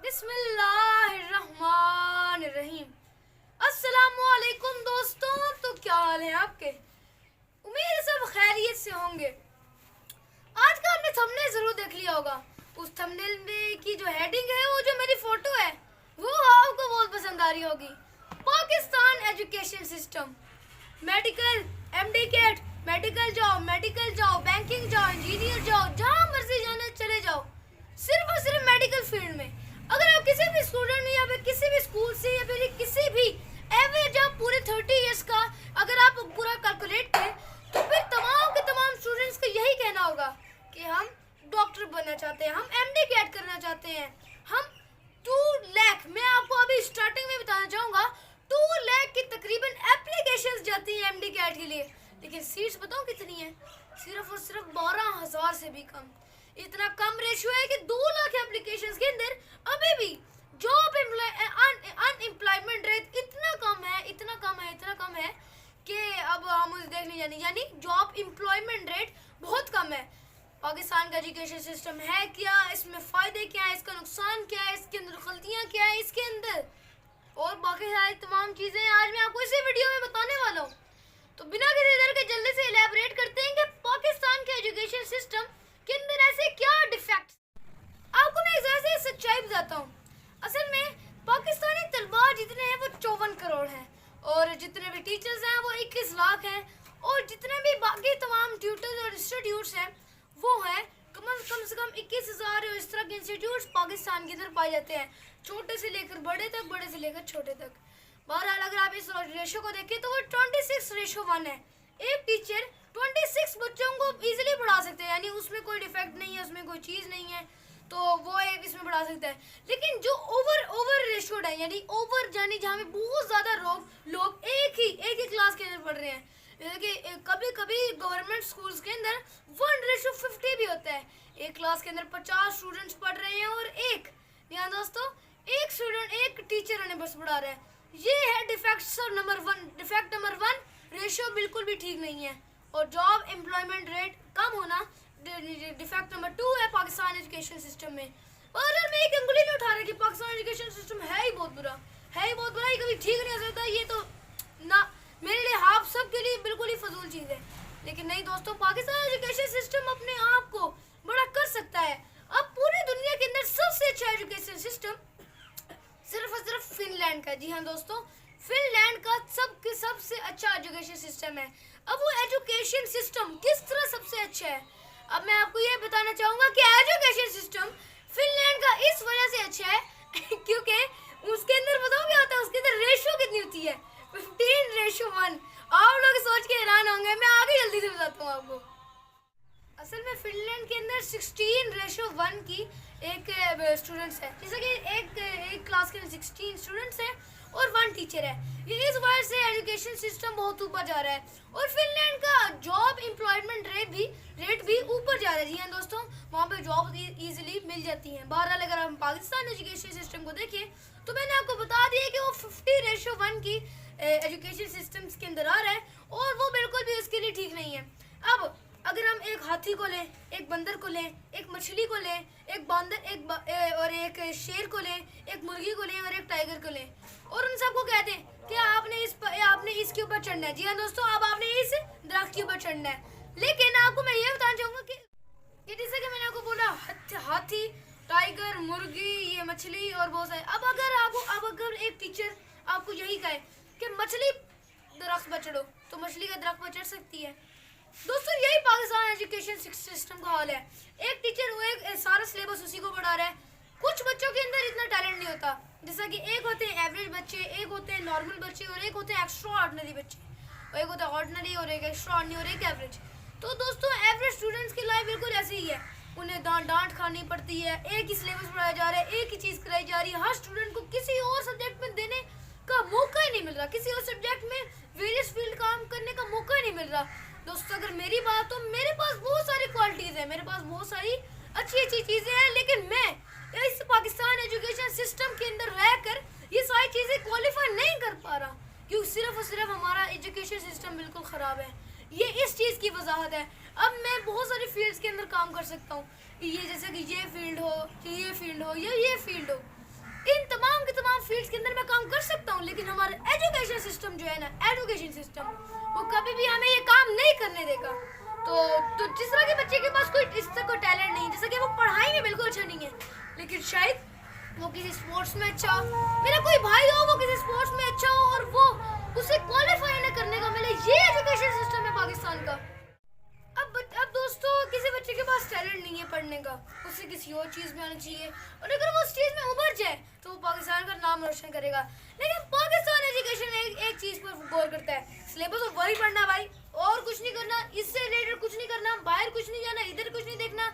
बिस्मिल्लाहिर्रहमानिर्रहीम। अस्सलामुअलैकुम दोस्तों, तो क्या हाल है आपके? उम्मीद है सब खैरियत से होंगे। आज का आपने थंबनेल जरूर देख लिया होगा। उस थंबनेल में की जो हेडिंग है, वो जो मेरी फोटो है, वो आपको बहुत पसंद आ रही होगी। Pakistan education system, medical, MDCAT, medical जाओ, बैंकिंग जाओ, इंजीनियर जाओ, जहाँ मर्जी जाने चले जाओ, सिर्फ और सिर्फ मेडिकल फील्ड में। अगर आप किसी भी स्टूडेंट या फिर किसी भी स्कूल से या फिर किसी भी एवरेज आप पूरे 30 इयर्स का अगर आप पूरा कैलकुलेट करें, तो फिर तमाम के तमाम स्टूडेंट्स का यही कहना होगा कि हम डॉक्टर बनना चाहते हैं, हम एमडी कैट करना चाहते हैं, हम 2 लाख, मैं आपको अभी स्टार्टिंग में बताना चाहूँगा, 2 लाख की तकरीबन एप्लीकेशंस जाती हैं एमडी कैट के लिए, लेकिन सीट्स बताओ कितनी है? सिर्फ और सिर्फ 12,000 से भी कम। इतना कम रेशियो है कि 2 लाख एप्लीकेशंस के अंदर अभी भी जॉब अनएम्प्लॉयमेंट रेट इतना कम है कि अब हम उसे देख नहीं जानी, यानी जॉब एम्प्लॉयमेंट रेट बहुत कम है। पाकिस्तान का एजुकेशन सिस्टम है क्या, इसमें फ़ायदे क्या है, इसका नुकसान क्या है, इसके अंदर गलतियाँ क्या है इसके अंदर, और बाकी सारी तमाम चीज़ें आज मैं आपको इसी वीडियो में बताने वाला हूँ। तो बिना किसी देर के जल्दी से इलैबोरेट करते हैं कि पाकिस्तान के एजुकेशन सिस्टम के अंदर ऐसे क्या डिफेक्ट्स। आपको मैं एक सच्चाई बताता हूँ। असल में पाकिस्तानी तलबा जितने हैं वो 54 करोड़ हैं, और जितने भी टीचर्स हैं वो 21 लाख हैं, और जितने भी बाकी तमाम ट्यूटर्स और इंस्टीट्यूट्स हैं वो हैं कम से कम 21,000 इस तरह के इंस्टीट्यूट्स पाकिस्तान के अंदर पाए जाते हैं, छोटे से लेकर बड़े तक, बड़े से लेकर छोटे तक। बहरहाल अगर आप इस रेशो को देखें तो वो 26:1 है। एक टीचर 26 बच्चों को इजीली पढ़ा सकते हैं, यानी उसमें कोई डिफेक्ट नहीं है, उसमें कोई चीज़ नहीं है, तो वो एक इसमें पढ़ा सकता है। लेकिन जो ओवर रेशोड है, यानी यानी जहाँ पे बहुत ज़्यादा लोग एक ही क्लास के अंदर पढ़ रहे हैं, जैसे कि कभी कभी गवर्नमेंट स्कूल्स के अंदर 1:50 भी होता है। एक क्लास के अंदर 50 स्टूडेंट्स पढ़ रहे हैं और यहाँ दोस्तों एक टीचर उन्हें बस पढ़ा रहा है। ये है डिफेक्ट नंबर 1। रेशियो बिल्कुल भी ठीक नहीं है, और जॉब एम्प्लॉयमेंट रेट कम होना डिफेक्ट नंबर 2 है पाकिस्तान एजुकेशन सिस्टम में। और मैं एक अंगुली नहीं उठा रहा कि पाकिस्तान एजुकेशन सिस्टम है ही बहुत बुरा, ये कभी ठीक नहीं हो सकता, ये तो ना मेरे लिए, आप सब के लिए बिल्कुल ही फजूल चीज़ है। लेकिन नहीं दोस्तों, पाकिस्तान एजुकेशन सिस्टम अपने आप को बड़ा कर सकता है। अब पूरी दुनिया के अंदर सबसे अच्छा एजुकेशन सिस्टम सिर्फ और सिर्फ फिनलैंड का। जी हाँ दोस्तों, फिनलैंड का सबसे अच्छा एजुकेशन सिस्टम है। अब वो एजुकेशन सिस्टम किस तरह सबसे अच्छा है, अब मैं आपको ये बताना चाहूँगा कि एजुकेशन सिस्टम फिनलैंड का इस वजह से अच्छा है क्योंकि उसके अंदर बताओ क्या होता है, उसके अंदर रेशियो कितनी होती है, 15:1। आप लोग सोच के हैरान होंगे, मैं आगे जल्दी से बताता हूँ आपको। असल में फिनलैंड के अंदर 16:1 की एक स्टूडेंट्स है, जैसे कि एक क्लास के अंदर 16 स्टूडेंट्स हैं और 1 टीचर है। ये इस वजह से एजुकेशन सिस्टम बहुत ऊपर जा रहा है, और फिनलैंड का जॉब एम्प्लॉयमेंट रेट भी ऊपर जा रहा है। जी हाँ दोस्तों, वहाँ पे जॉब इजीली मिल जाती हैं। बहरहाल अगर हम पाकिस्तान एजुकेशन सिस्टम को देखें तो मैंने आपको बता दिया कि वो 50:1 की एजुकेशन सिस्टम्स के अंदर आ रहा है, और वो बिल्कुल भी उसके लिए ठीक नहीं है। अब अगर हम एक हाथी को लें, एक बंदर को लें, एक मछली को लें, और एक शेर को लें, एक मुर्गी को लें और एक टाइगर को लें, और उन सबको कहते हैं कि आपने इसके ऊपर चढ़ना है। जी हाँ दोस्तों, अब आपने इस दरख्त के ऊपर चढ़ना है। लेकिन आपको मैं ये बताना चाहूँगा कि जैसे कि मैंने आपको बोला, हाथी, टाइगर, मुर्गी, ये मछली और बहुत सारे। अब अगर एक टीचर आपको यही कहे कि मछली दरख्त पर चढ़ो, तो मछली का दरख्त पर चढ़ सकती है? दोस्तों, यही पाकिस्तान एजुकेशन सिस्टम का हाल है। एक टीचर वो एक सारा सिलेबस उसी को पढ़ा रहा है। कुछ बच्चों के अंदर इतना टैलेंट नहीं होता, जैसा कि एक होते हैं एवरेज बच्चे, एक होते हैं नॉर्मल बच्चे, और एक होते हैं एक्स्ट्रा ऑर्डिनरी बच्चे, और एक होता है ऑर्डिनरी, और एक एक्स्ट्रा ऑर्डिनरी, और एक एवरेज। तो दोस्तों, एवरेज स्टूडेंट्स की लाइफ बिल्कुल ऐसे ही है। उन्हें डांट खानी पड़ती है, एक ही सिलेबस पढ़ाया जा रहा है, एक ही चीज़ कराई जा रही है। हर स्टूडेंट को किसी और सब्जेक्ट में देने का मौका ही नहीं मिल रहा, किसी और सब्जेक्ट में वेरियस फील्ड काम करने का मौका ही नहीं मिल रहा। दोस्तों, अगर मेरी बात, तो मेरे पास बहुत सारी क्वालिटीज़ हैं, मेरे पास बहुत सारी अच्छी चीज़ें हैं, लेकिन मैं इस पाकिस्तान एजुकेशन सिस्टम के अंदर रहकर ये सारी चीज़ें क्वालिफाई नहीं कर पा रहा, क्योंकि सिर्फ और सिर्फ हमारा एजुकेशन सिस्टम बिल्कुल ख़राब है। ये इस चीज़ की वजाहत है। अब मैं बहुत सारी फील्ड्स के अंदर काम कर सकता हूँ, ये जैसे कि ये फील्ड हो, ये फील्ड हो, या ये फील्ड हो, इन तमाम के तमाम फील्ड्स के अंदर मैं काम कर सकता हूँ, लेकिन हमारा एजुकेशन सिस्टम जो है ना, एजुकेशन सिस्टम, वो कभी भी हमें ये काम नहीं करने देगा। तो जिस तरह के बच्चे के पास कोई इस तरह कोई टैलेंट नहीं, जैसे कि वो पढ़ाई में बिल्कुल अच्छा नहीं है, लेकिन शायद वो किसी स्पोर्ट्स में अच्छा हो, मेरा कोई भाई हो वो किसी स्पोर्ट्स में अच्छा हो और वो उसे क्वालिफाई न करने का मिले, ये एजुकेशन सिस्टम है पाकिस्तान का। अब दोस्तों, किसी बच्चे के पास टैलेंट नहीं है पढ़ने का, उसे किसी और चीज़ में आना चाहिए, और अगर वो उस चीज़ में उभर जाए तो वो पाकिस्तान का नाम रोशन करेगा। लेकिन पाकिस्तान एजुकेशन एक चीज़ पर गौर करता है, सिलेबस तो वही पढ़ना भाई, और कुछ नहीं करना, इससे रिलेटेड कुछ नहीं करना, बाहर कुछ नहीं जाना, इधर कुछ नहीं देखना,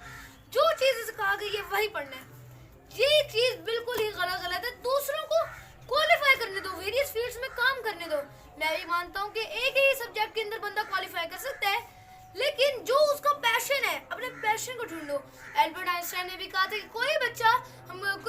जो चीज़ कहा गई है वही पढ़ना है। ये चीज़ बिल्कुल ही गलत है। दूसरों को क्वालिफाई करने दो, वेरियस फील्ड्स में काम करने दो। मैं भी मानता हूँ कि एक ही सब्जेक्ट के अंदर बंदा क्वालिफाई कर सकता है, लेकिन जो उसका पैशन है, अपने पैशन को ढूंढो। एल्बर्ट आइंस्टाइन ने भी कहा था कि कोई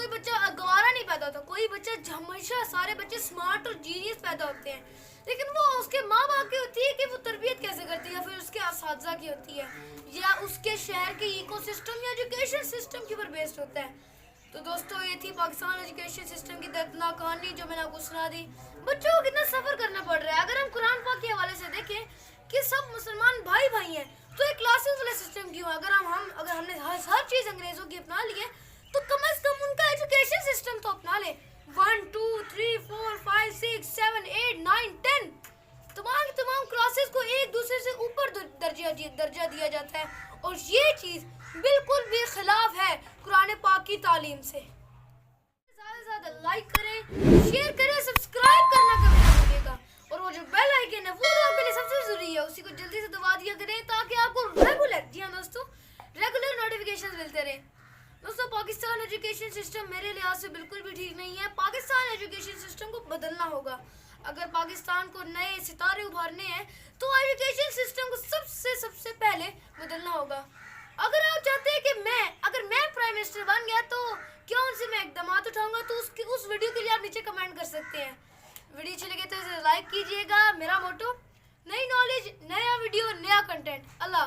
बच्चा गवारा नहीं पैदा होता, कोई बच्चा, हमेशा सारे बच्चे स्मार्ट और जीनियस पैदा होते हैं, लेकिन वो उसके माँ बाप की होती है कि वो तरबियत कैसे करती है, फिर उसके असातिज़ा की होती है, या उसके शहर के इकोसिस्टम या एजुकेशन सिस्टम के ऊपर बेस्ड होता है। तो दोस्तों, ये थी पाकिस्तान एजुकेशन सिस्टम की दर्दनाक कहानी जो मैंने आपको सुना दी। बच्चों को कितना सफ़र करना पड़ रहा है। अगर हम कुरान पाक के हवाले से देखें कि सब मुसलमान भाई भाई हैं, तो एक क्लासेस वाले सिस्टम क्यों? अगर हमने हर चीज़ अंग्रेज़ों की अपना ली है, तो कम से कम उनका एजुकेशन सिस्टम तो अपना ले। 1 2 3 4 5 6 7 8 9 10 तमाम क्लासेस को एक दूसरे से ऊपर दर्जा दिया जाता है, और ये चीज़ बिल्कुल भी खिलाफ है कुरान पाक की तालीम से। ज़्यादा से ज़्यादा लाइक करें, शेयर करें, सब्सक्राइब करना कभी ना भूलिएगा, और वो जो बेल आइकन है वो तो आपके लिए सबसे ज़रूरी है, उसी को जल्दी से दबा दिया करें ताकि आपको रेगुलर नोटिफिकेशन मिलते रहे। दोस्तों, पाकिस्तान एजुकेशन सिस्टम मेरे लिहाज से बिल्कुल भी ठीक नहीं है। पाकिस्तान एजुकेशन सिस्टम को बदलना होगा। अगर पाकिस्तान को नए सितारे उभारने हैं तो एजुकेशन सिस्टम को सबसे पहले बदलना होगा। अगर आप चाहते हैं कि अगर मैं प्राइम मिनिस्टर बन गया तो क्या उनसे मैं इकदाम उठाऊंगा, तो उस वीडियो के लिए आप नीचे कमेंट कर सकते हैं। वीडियो अच्छी लगे तो इसे लाइक कीजिएगा। मेरा मोटो, नई नॉलेज, नया वीडियो, नया कंटेंट। अल्लाह।